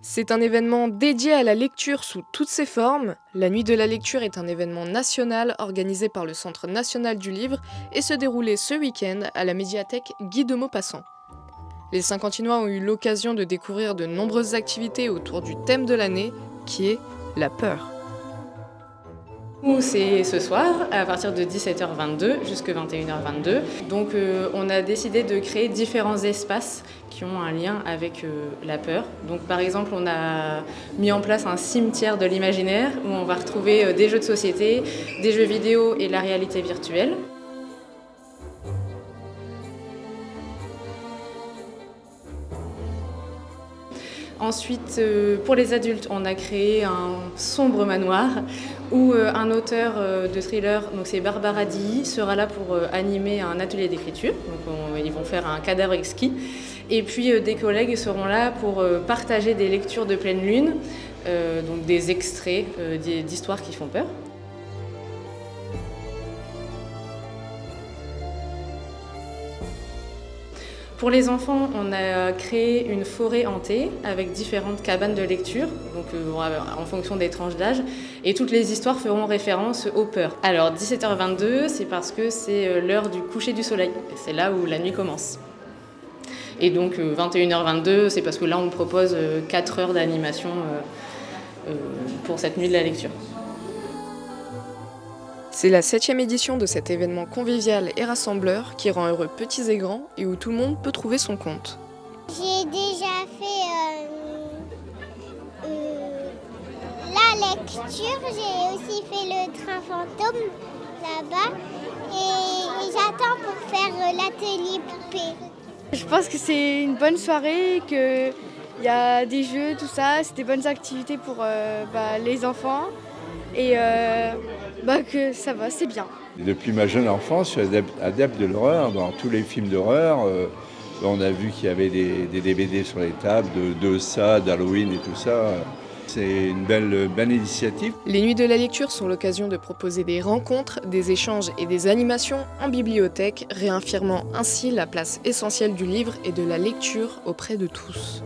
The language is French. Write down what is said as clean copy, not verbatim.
C'est un événement dédié à la lecture sous toutes ses formes. La Nuit de la lecture est un événement national organisé par le Centre national du livre et se déroulait ce week-end à la médiathèque Guy de Maupassant. Les Saint-Quentinois ont eu l'occasion de découvrir de nombreuses activités autour du thème de l'année, qui est la peur. C'est ce soir à partir de 17h22 jusqu'à 21h22. Donc on a décidé de créer différents espaces qui ont un lien avec la peur. Donc par exemple on a mis en place un cimetière de l'imaginaire où on va retrouver des jeux de société, des jeux vidéo et la réalité virtuelle. Ensuite, pour les adultes, on a créé un sombre manoir où un auteur de thriller, donc c'est Barbara Dilly, sera là pour animer un atelier d'écriture. Donc ils vont faire un cadavre exquis. Et puis des collègues seront là pour partager des lectures de pleine lune, donc des extraits d'histoires qui font peur. Pour les enfants, on a créé une forêt hantée avec différentes cabanes de lecture, donc en fonction des tranches d'âge, et toutes les histoires feront référence aux peurs. Alors 17h22, c'est parce que c'est l'heure du coucher du soleil, c'est là où la nuit commence. Et donc 21h22, c'est parce que là on propose 4 heures d'animation pour cette nuit de la lecture. C'est la 7e édition de cet événement convivial et rassembleur qui rend heureux petits et grands et où tout le monde peut trouver son compte. J'ai déjà fait la lecture, j'ai aussi fait le train fantôme là-bas et j'attends pour faire l'atelier poupée. Je pense que c'est une bonne soirée, qu'il y a des jeux, tout ça, c'est des bonnes activités pour les enfants et que ça va, c'est bien. Depuis ma jeune enfance, je suis adepte de l'horreur. Dans tous les films d'horreur, on a vu qu'il y avait des DVD sur les tables, de ça, d'Halloween et tout ça. C'est une belle initiative. Les Nuits de la lecture sont l'occasion de proposer des rencontres, des échanges et des animations en bibliothèque, réaffirmant ainsi la place essentielle du livre et de la lecture auprès de tous.